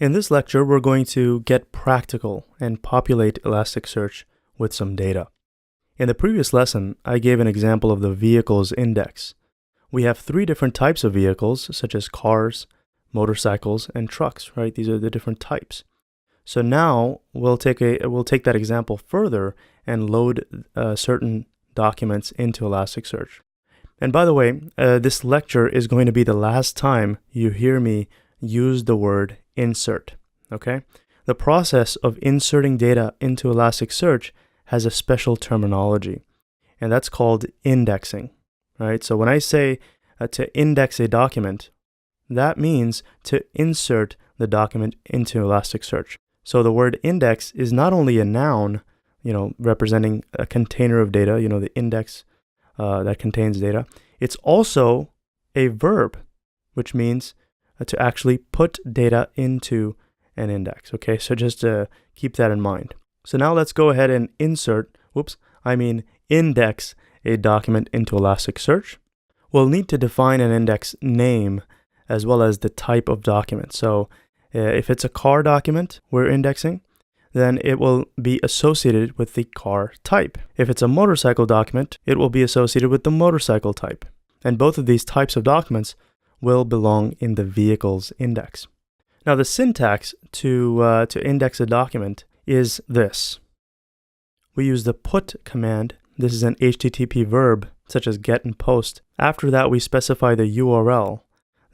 In this lecture, we're going to get practical and populate Elasticsearch with some data. In the previous lesson, I gave an example of the vehicles index. We have three different types of vehicles, such as cars, motorcycles, and trucks, right? These are the different types. So now we'll take that example further and load certain documents into Elasticsearch. And by the way, this lecture is going to be the last time you hear me use the word insert, okay? The process of inserting data into Elasticsearch has a special terminology, and that's called indexing, right? So when I say to index a document, that means to insert the document into Elasticsearch. So the word index is not only a noun, representing a container of data, the index that contains data. It's also a verb, which means to actually put data into an index. Okay, so just keep that in mind. So now let's go ahead and index a document into Elasticsearch. We'll need to define an index name as well as the type of document. So if it's a car document we're indexing, then it will be associated with the car type. If it's a motorcycle document, it will be associated with the motorcycle type. And both of these types of documents will belong in the vehicles index. Now the syntax to index a document is this. We use the put command. This is an HTTP verb such as get and post. After that, we specify the URL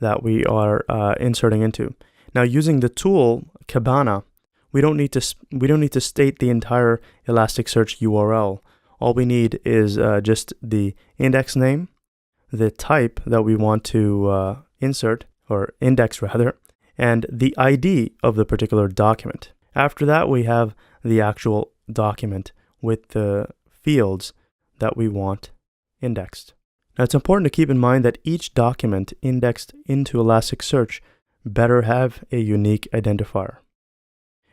that we are inserting into. Now using the tool Kibana, we don't need to state the entire Elasticsearch URL. All we need is just the index name, the type that we want to insert, or index rather, and the ID of the particular document. After that, we have the actual document with the fields that we want indexed. Now, it's important to keep in mind that each document indexed into Elasticsearch better have a unique identifier.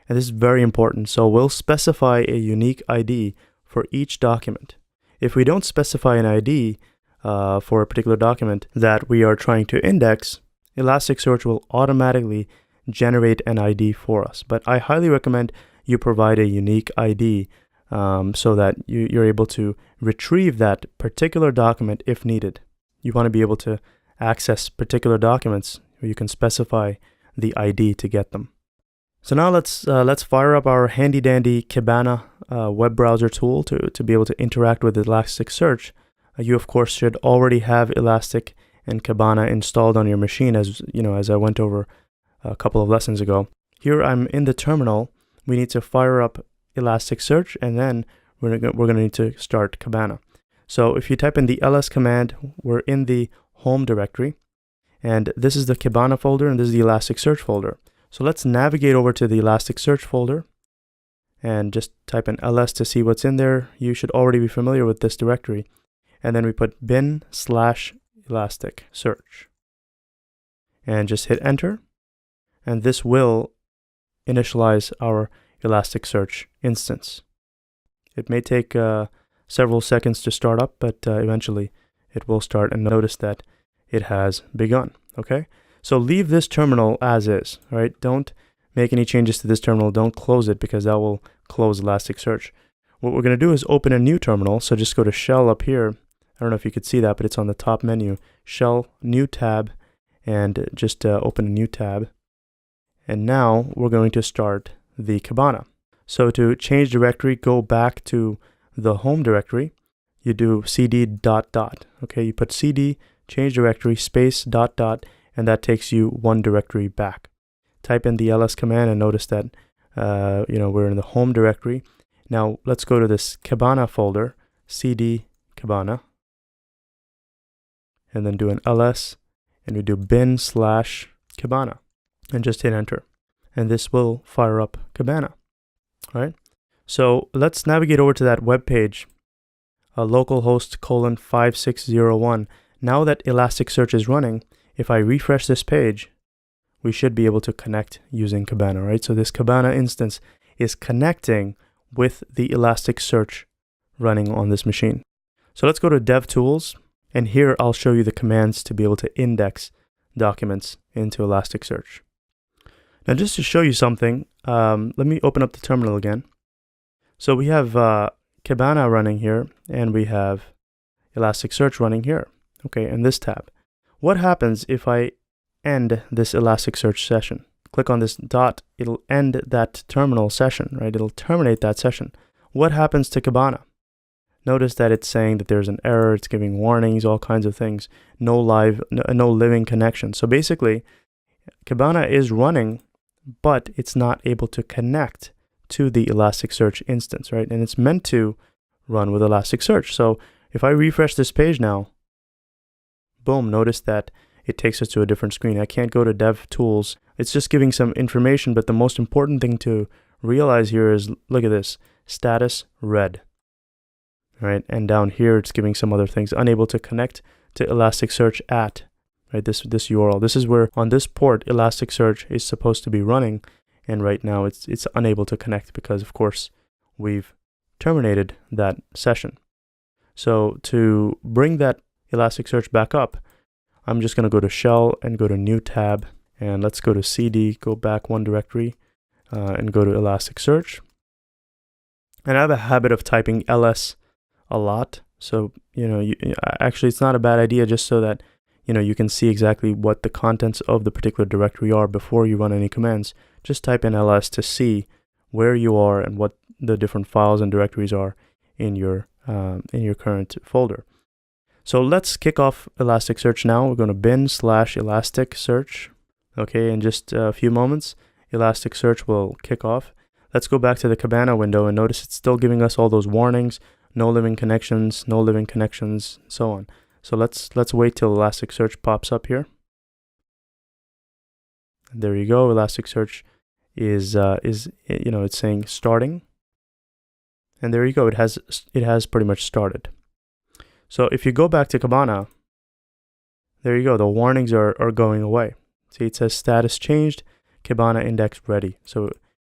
And this is very important, so we'll specify a unique ID for each document. If we don't specify an ID for a particular document that we are trying to index, Elasticsearch will automatically generate an ID for us. But I highly recommend you provide a unique ID so that you're able to retrieve that particular document if needed. You want to be able to access particular documents where you can specify the ID to get them. So now let's fire up our handy dandy Kibana web browser tool to be able to interact with Elasticsearch. You of course should already have Elastic and Kibana installed on your machine, as I went over a couple of lessons ago. Here I'm in the terminal. We need to fire up Elasticsearch, and then we're going to need to start Kibana. So if you type in the ls command, we're in the home directory, and this is the Kibana folder, and this is the Elasticsearch folder. So let's navigate over to the Elasticsearch folder and just type in ls to see what's in there. You should already be familiar with this directory. And then we put bin/Elasticsearch and just hit enter. And this will initialize our Elasticsearch instance. It may take several seconds to start up, but eventually it will start, and notice that it has begun. Okay? So leave this terminal as is, right? Don't make any changes to this terminal. Don't close it, because that will close Elasticsearch. What we're going to do is open a new terminal. So just go to Shell up here. I don't know if you could see that, but it's on the top menu. Shell, new tab, and just open a new tab. And now we're going to start the Kibana. So to change directory, go back to the home directory. You do cd ... Okay, you put cd, change directory, space ... and that takes you one directory back. Type in the ls command and notice that we're in the home directory. Now let's go to this Kibana folder, cd Kibana, and then do an ls, and we do bin/Kibana, and just hit enter. And this will fire up Kibana. All right. So let's navigate over to that web page, localhost 5601. Now that Elasticsearch is running, if I refresh this page, we should be able to connect using Kibana, right? So this Kibana instance is connecting with the Elasticsearch running on this machine. So let's go to DevTools, and here I'll show you the commands to be able to index documents into Elasticsearch. Now, just to show you something, let me open up the terminal again. So we have Kibana running here, and we have Elasticsearch running here, okay, in this tab. What happens if I end this Elasticsearch session? Click on this dot, it'll end that terminal session, right? It'll terminate that session. What happens to Kibana? Notice that it's saying that there's an error, it's giving warnings, all kinds of things, no living connection. So basically, Kibana is running, but it's not able to connect to the Elasticsearch instance, right? And it's meant to run with Elasticsearch. So if I refresh this page now, boom, notice that it takes us to a different screen. I can't go to Dev Tools. It's just giving some information, but the most important thing to realize here is, look at this, status red, right? And down here, it's giving some other things, unable to connect to Elasticsearch at, right? This URL. This is where on this port, Elasticsearch is supposed to be running. And right now it's unable to connect because, of course, we've terminated that session. So to bring that Elasticsearch back up, I'm just going to go to Shell and go to New tab, and let's go to CD, go back one directory, and go to Elasticsearch. And I have a habit of typing ls a lot, so actually it's not a bad idea, just so that you can see exactly what the contents of the particular directory are before you run any commands. Just type in ls to see where you are and what the different files and directories are in your current folder. So let's kick off Elasticsearch now. We're going to bin/Elasticsearch. Okay, in just a few moments, Elasticsearch will kick off. Let's go back to the Kibana window and notice it's still giving us all those warnings, no living connections, so on. So let's wait till Elasticsearch pops up here. There you go. Elasticsearch is it's saying starting, and there you go. It has pretty much started. So if you go back to Kibana, there you go. The warnings are going away. See, it says status changed, Kibana index ready. So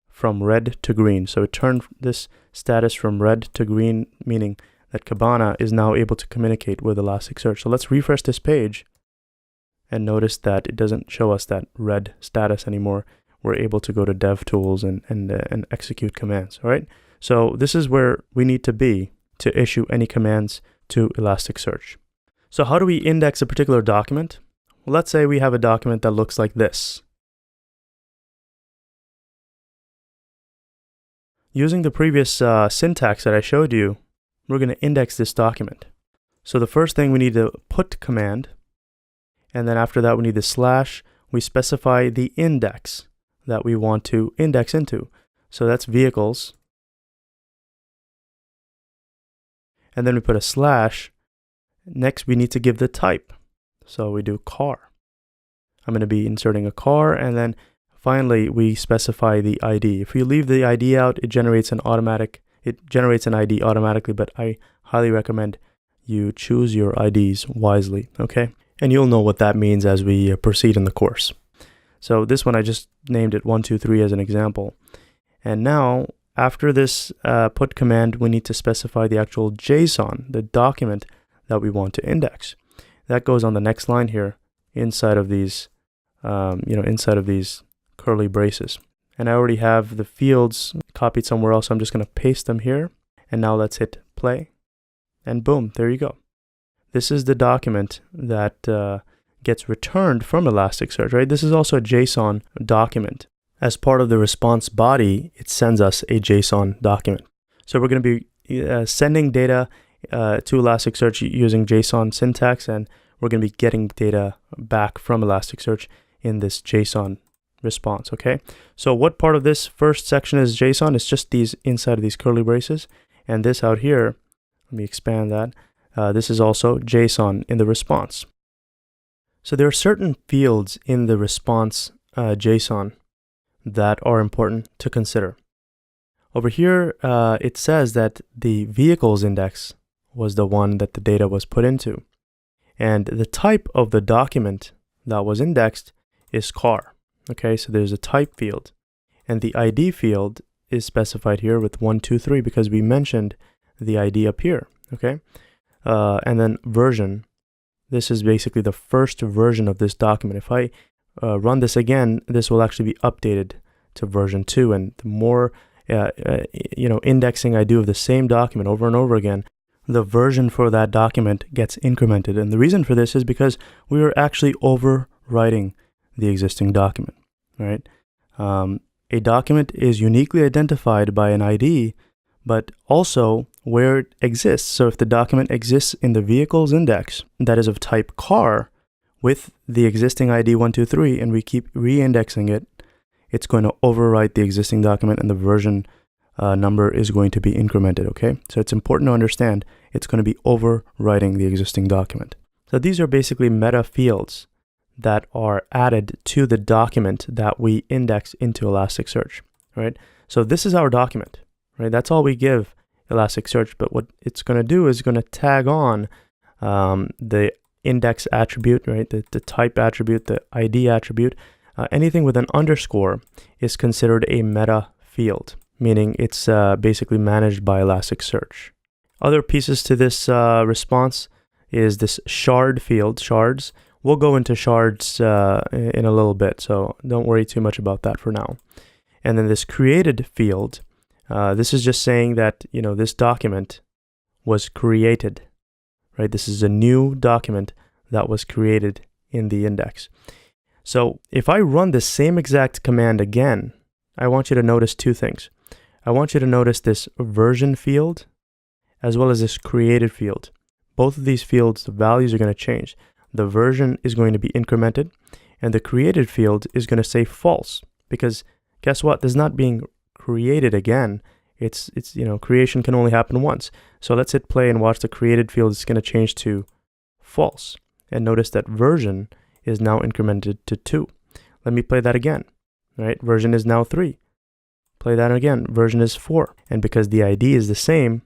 from red to green. So it turned this status from red to green, meaning that Kibana is now able to communicate with Elasticsearch. So let's refresh this page and notice that it doesn't show us that red status anymore. We're able to go to Dev Tools and execute commands. All right. So this is where we need to be to issue any commands to Elasticsearch. So how do we index a particular document? Well, let's say we have a document that looks like this. Using the previous syntax that I showed you, we're going to index this document. So the first thing, we need the put command, and then after that we need the slash. We specify the index that we want to index into. So that's vehicles. And then we put a slash. Next, we need to give the type. So we do car. I'm going to be inserting a car, and then finally we specify the ID. If you leave the ID out, it generates an ID automatically, but I highly recommend you choose your IDs wisely, okay? And you'll know what that means as we proceed in the course. So this one, I just named it 123 as an example. And now, after this put command, we need to specify the actual JSON, the document that we want to index. That goes on the next line here, inside of these, inside of these curly braces. And I already have the fields copied somewhere else, so I'm just going to paste them here. And now let's hit play. And boom, there you go. This is the document that gets returned from Elasticsearch, right? This is also a JSON document. As part of the response body, it sends us a JSON document. So we're going to be sending data to Elasticsearch using JSON syntax, and we're going to be getting data back from Elasticsearch in this JSON response, okay? So what part of this first section is JSON? It's just these inside of these curly braces. And this out here, let me expand that. This is also JSON in the response. So there are certain fields in the response JSON that are important to consider. Over here, it says that the vehicles index was the one that the data was put into. And the type of the document that was indexed is car. Okay, so there's a type field. And the ID field is specified here with 123 because we mentioned the ID up here. Okay, and then version. This is basically the first version of this document. If I run this again, this will actually be updated to version 2. And the more indexing I do of the same document over and over again, the version for that document gets incremented. And the reason for this is because we are actually overwriting the existing document, right? A document is uniquely identified by an ID, but also where it exists. So if the document exists in the vehicles index that is of type car with the existing ID 123, and we keep re-indexing it, it's going to overwrite the existing document, and the version number is going to be incremented, okay? So it's important to understand it's going to be overwriting the existing document. So these are basically meta fields that are added to the document that we index into Elasticsearch, right? So this is our document, right? That's all we give Elasticsearch, but what it's going to do is going to tag on the index attribute, right? The type attribute, the ID attribute. Anything with an underscore is considered a meta field, meaning it's basically managed by Elasticsearch. Other pieces to this response is this shard field, shards. We'll go into shards in a little bit, so don't worry too much about that for now. And then this created field, this is just saying that, this document was created, right? This is a new document that was created in the index. So if I run the same exact command again, I want you to notice two things. I want you to notice this version field as well as this created field. Both of these fields, the values are going to change. The version is going to be incremented, and the created field is going to say false, because guess what? This is not being created again. It's creation can only happen once. So let's hit play and watch the created field. It's going to change to false. And notice that version is now incremented to 2. Let me play that again, right? Version is now 3. Play that again. Version is 4. And because the ID is the same,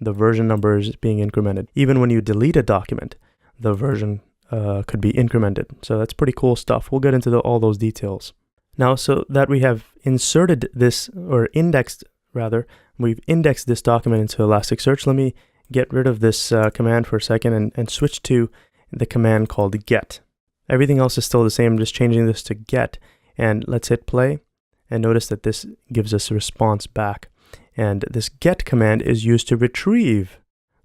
the version number is being incremented. Even when you delete a document, the version could be incremented. So that's pretty cool stuff. We'll get into all those details. Now, so that we have inserted this, or indexed rather, we've indexed this document into Elasticsearch, let me get rid of this command for a second and switch to the command called get. Everything else is still the same. I'm just changing this to get. And let's hit play. And notice that this gives us a response back. And this get command is used to retrieve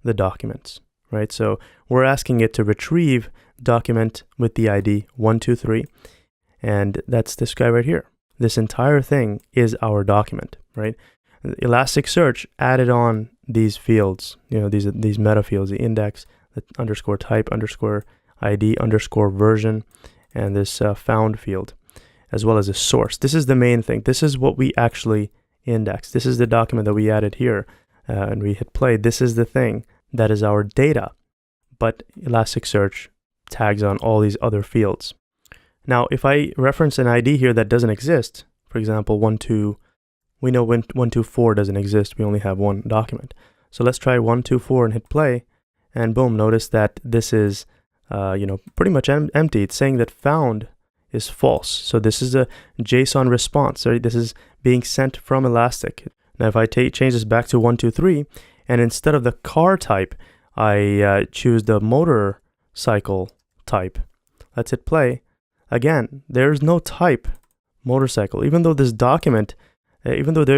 the documents, right? So we're asking it to retrieve document with the ID 123, and that's this guy right here. This entire thing is our document, right? Elasticsearch added on these fields, these meta fields, the index, the underscore type, underscore ID, underscore version, and this found field, as well as a source. This is the main thing. This is what we actually index. This is the document that we added here, and we hit play. This is the thing that is our data, but Elasticsearch tags on all these other fields. Now, if I reference an ID here that doesn't exist, for example, we know when 124 doesn't exist, we only have one document. So let's try 124 and hit play, and boom, notice that this is, pretty much empty. It's saying that found is false. So this is a JSON response, right? This is being sent from Elastic. Now, if I change this back to 123, and instead of the car type, I choose the motorcycle type. Let's hit play. Again, there's no type motorcycle. Even though there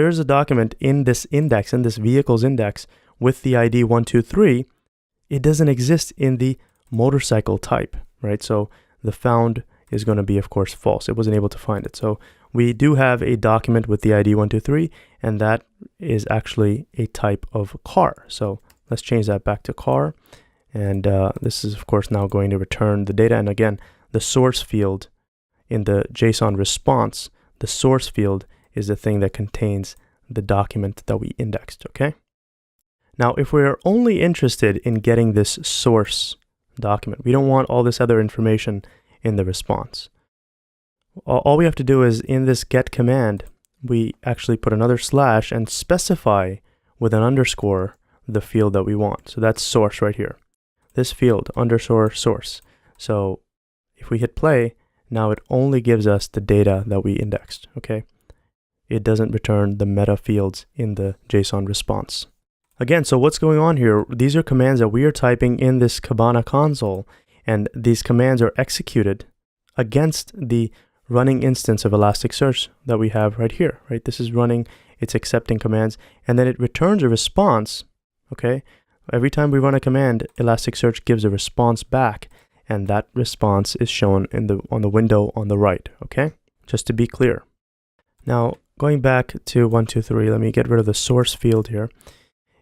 is a document in this index, in this vehicles index with the ID 123, it doesn't exist in the motorcycle type, right? So the found is going to be, of course, false. It wasn't able to find it. So we do have a document with the ID 123, and that is actually a type of car. So let's change that back to car. And this is, of course, now going to return the data. And again, the source field in the JSON response, the source field is the thing that contains the document that we indexed, okay? Now, if we're only interested in getting this source document, we don't want all this other information in the response. All we have to do is in this get command, we actually put another slash and specify with an underscore the field that we want. So that's source right here. This field, underscore source. So if we hit play, now it only gives us the data that we indexed, okay? It doesn't return the meta fields in the JSON response. Again, so what's going on here? These are commands that we are typing in this Kibana console, and these commands are executed against the running instance of Elasticsearch that we have right here, right? This is running, it's accepting commands, and then it returns a response, okay? Every time we run a command, Elasticsearch gives a response back, and that response is shown on the window on the right, okay? Just to be clear. Now, going back to 123, let me get rid of the source field here.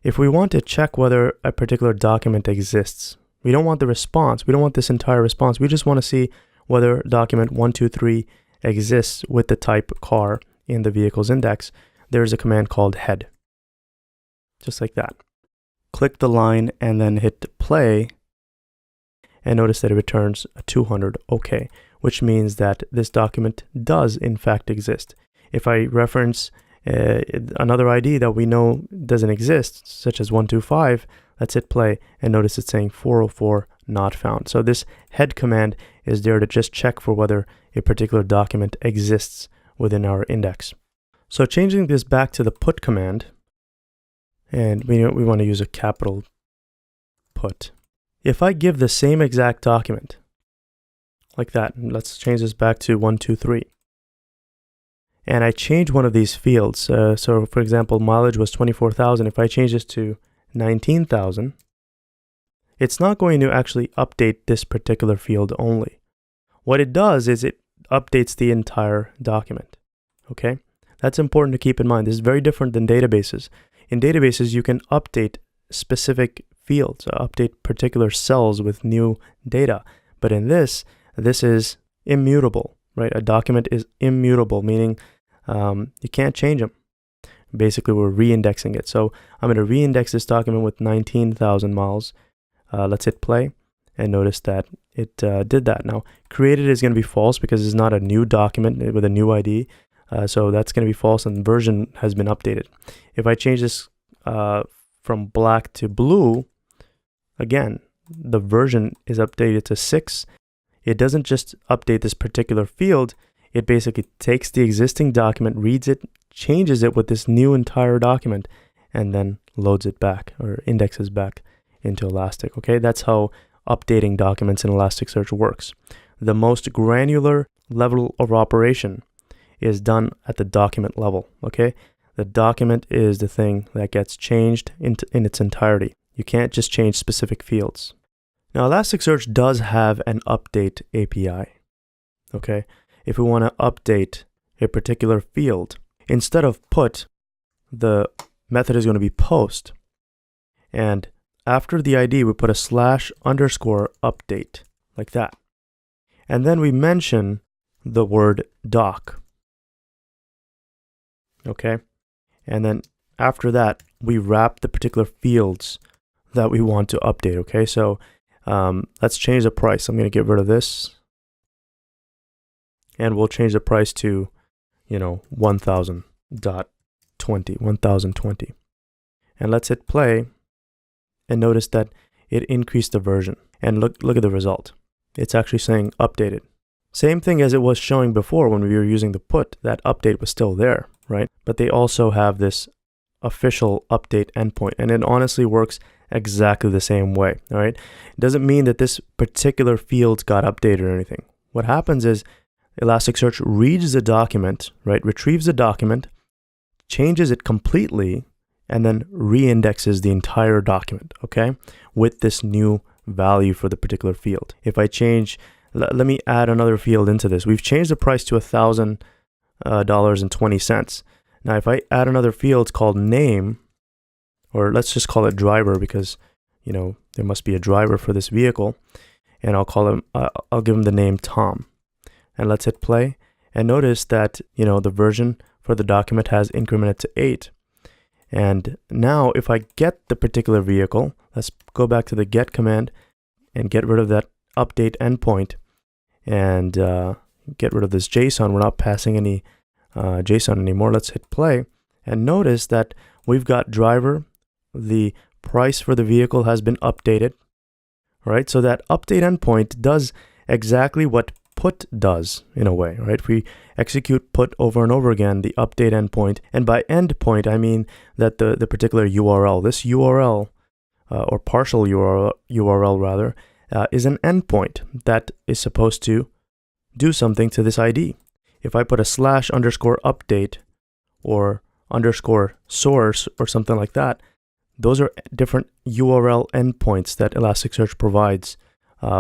If we want to check whether a particular document exists, we don't want the response, we don't want this entire response, we just want to see whether document 123 exists with the type car in the vehicle's index. There's a command called head. Just like that. Click the line and then hit play, and notice that it returns a 200 OK, which means that this document does in fact exist. If I reference another ID that we know doesn't exist, such as 125, let's hit play, and notice it's saying 404 not found. So this head command is there to just check for whether a particular document exists within our index. So changing this back to the put command, and we want to use a capital put. If I give the same exact document, like that, let's change this back to 123, and I change one of these fields. So for example, mileage was 24,000. If I change this to 19,000, it's not going to actually update this particular field only. What it does is it updates the entire document, okay? That's important to keep in mind. This is very different than databases. In databases, you can update specific fields, update particular cells with new data. But in this is immutable, right? A document is immutable, meaning you can't change them. Basically, we're re-indexing it. So I'm going to re-index this document with 19,000 miles. Let's hit play, and notice that it did that. Now, created is going to be false because it's not a new document with a new ID. So that's going to be false, and version has been updated. If I change this from black to blue, again, the version is updated to 6. It doesn't just update this particular field. It basically takes the existing document, reads it, changes it with this new entire document, and then loads it back or indexes back into Elastic. Okay, that's how updating documents in Elasticsearch works. The most granular level of operation is done at the document level. Okay, the document is the thing that gets changed in its entirety. You can't just change specific fields. Now, Elasticsearch does have an update API. Okay, if we want to update a particular field, instead of put, the method is going to be post, and after the ID, we put a /_update, like that. And then we mention the word doc. Okay? And then after that, we wrap the particular fields that we want to update. Okay? So let's change the price. I'm going to get rid of this. And we'll change the price to, 1000.20. And let's hit play. And notice that it increased the version. And look at the result. It's actually saying updated. Same thing as it was showing before when we were using the put. That update was still there, right? But they also have this official update endpoint. And it honestly works exactly the same way, all right? It doesn't mean that this particular field got updated or anything. What happens is Elasticsearch reads the document, right? Retrieves the document, changes it completely, and then re-indexes the entire document, okay, with this new value for the particular field. If I change, let me add another field into this. We've changed the price to $1,000.20. Now, if I add another field called name, or let's just call it driver because, there must be a driver for this vehicle, and I'll give him the name Tom. And let's hit play, and notice that, the version for the document has incremented to 8. And now if I get the particular vehicle, let's go back to the get command and get rid of that update endpoint and get rid of this JSON. We're not passing any JSON anymore. Let's hit play and notice that we've got driver. The price for the vehicle has been updated. All right, so that update endpoint does exactly what put does in a way, right? If we execute put over and over again, the update endpoint, and by endpoint, I mean that the particular URL, this URL, or partial URL rather, is an endpoint that is supposed to do something to this ID. If I put a /_update or _source or something like that, those are different URL endpoints that Elasticsearch provides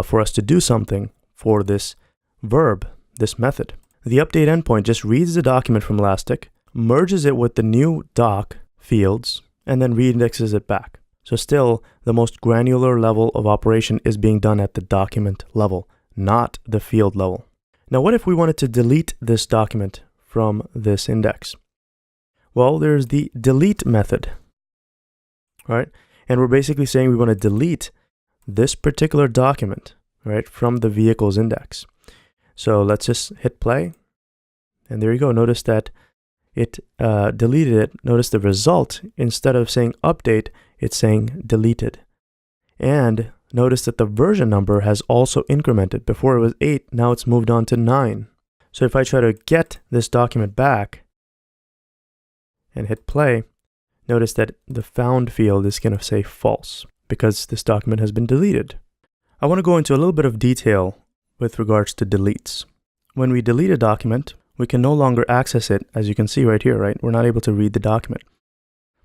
for us to do something for this verb, this method. The update endpoint just reads the document from Elastic, merges it with the new doc fields, and then reindexes it back. So still, the most granular level of operation is being done at the document level, not the field level. Now, what if we wanted to delete this document from this index? Well, there's the delete method, right? And we're basically saying we want to delete this particular document, right, from the vehicles index. So let's just hit play. And there you go. Notice that it deleted it. Notice the result, instead of saying update, it's saying deleted. And notice that the version number has also incremented. Before it was 8, now it's moved on to 9. So if I try to get this document back and hit play, notice that the found field is going to say false because this document has been deleted. I want to go into a little bit of detail with regards to deletes. When we delete a document, we can no longer access it, as you can see right here, right? We're not able to read the document.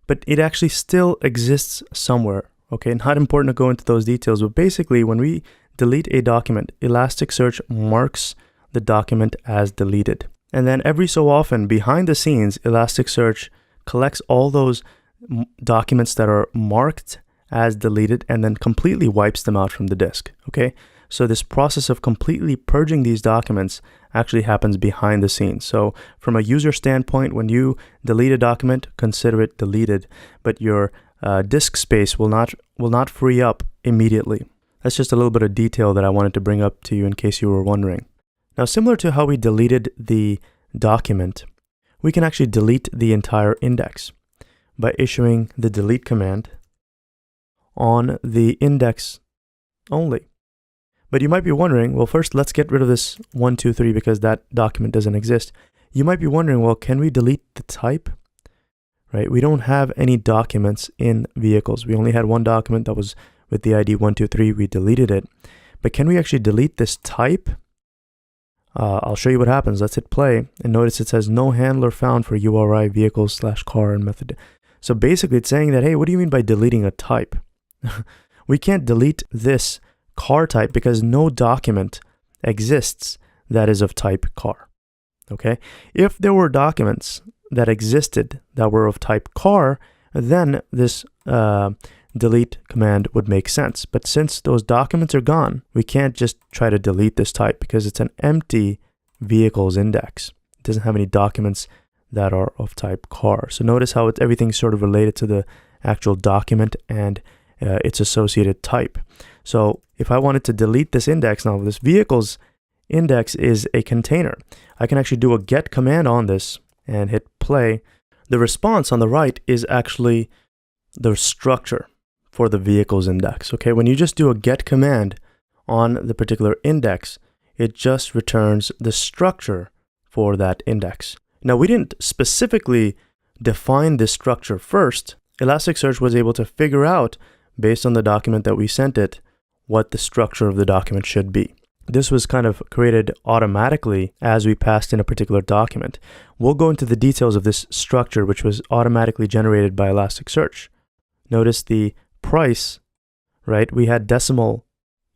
But it actually still exists somewhere, okay? Not important to go into those details, but basically when we delete a document, Elasticsearch marks the document as deleted. And then every so often, behind the scenes, Elasticsearch collects all those documents that are marked as deleted and then completely wipes them out from the disk, okay? So this process of completely purging these documents actually happens behind the scenes. So from a user standpoint, when you delete a document, consider it deleted, but your disk space will not free up immediately. That's just a little bit of detail that I wanted to bring up to you in case you were wondering. Now, similar to how we deleted the document, we can actually delete the entire index by issuing the delete command on the index only. But you might be wondering, well, first let's get rid of this 1, 2, 3 because that document doesn't exist. You might be wondering, well, can we delete the type? Right? We don't have any documents in vehicles. We only had one document that was with the ID 1, 2, 3. We deleted it. But can we actually delete this type? I'll show you what happens. Let's hit play and notice it says no handler found for URI vehicles/car and method. So basically it's saying that, hey, what do you mean by deleting a type? We can't delete this car type because no document exists that is of type car. Okay? If there were documents that existed that were of type car, then this delete command would make sense. But since those documents are gone, we can't just try to delete this type because it's an empty vehicles index. It doesn't have any documents that are of type car. So notice how everything's sort of related to the actual document and its associated type. So if I wanted to delete this index, now this vehicles index is a container. I can actually do a get command on this and hit play. The response on the right is actually the structure for the vehicles index. Okay, when you just do a get command on the particular index, it just returns the structure for that index. Now, we didn't specifically define this structure first. Elasticsearch was able to figure out, based on the document that we sent it, what the structure of the document should be. This was kind of created automatically as we passed in a particular document. We'll go into the details of this structure, which was automatically generated by Elasticsearch. Notice the price, right? We had decimal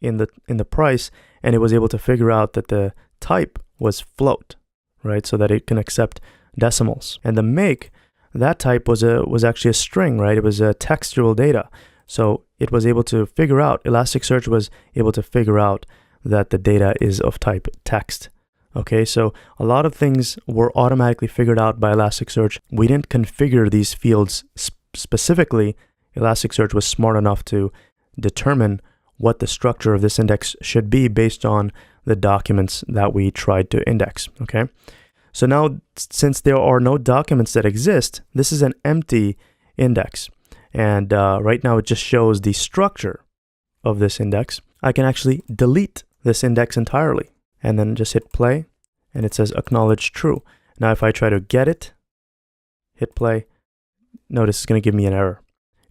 in the price, and it was able to figure out that the type was float, right? So that it can accept decimals. And the make, that type was actually a string, right? It was a textual data. So it was able to figure out, Elasticsearch was able to figure out that the data is of type text. Okay, so a lot of things were automatically figured out by Elasticsearch. We didn't configure these fields specifically. Elasticsearch was smart enough to determine what the structure of this index should be based on the documents that we tried to index. Okay, so now since there are no documents that exist, this is an empty index. And right now it just shows the structure of this index. I can actually delete this index entirely and then just hit play and it says acknowledge true. Now if I try to get it, hit play, notice it's going to give me an error.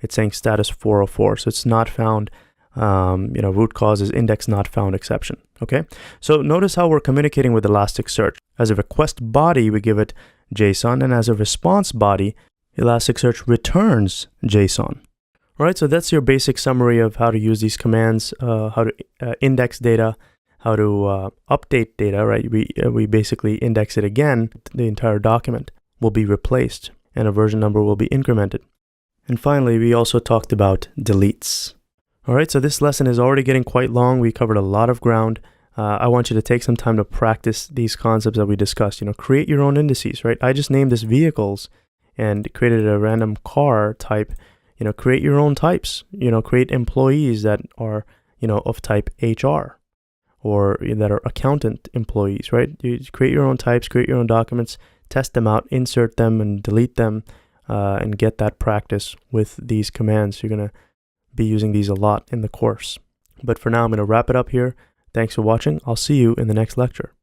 It's saying status 404, so it's not found root cause is index not found exception. Okay, so notice how we're communicating with Elasticsearch. As a request body, we give it JSON, and as a response body, Elasticsearch returns JSON. All right, so that's your basic summary of how to use these commands, how to index data, how to update data, right? We basically index it again. The entire document will be replaced and a version number will be incremented. And finally, we also talked about deletes. All right, so this lesson is already getting quite long. We covered a lot of ground. I want you to take some time to practice these concepts that we discussed. Create your own indices, right? I just named this vehicles and created a random car type. Create your own types. Create employees that are, of type HR or that are accountant employees, right? You create your own types, create your own documents, test them out, insert them and delete them, and get that practice with these commands. You're going to be using these a lot in the course. But for now, I'm going to wrap it up here. Thanks for watching. I'll see you in the next lecture.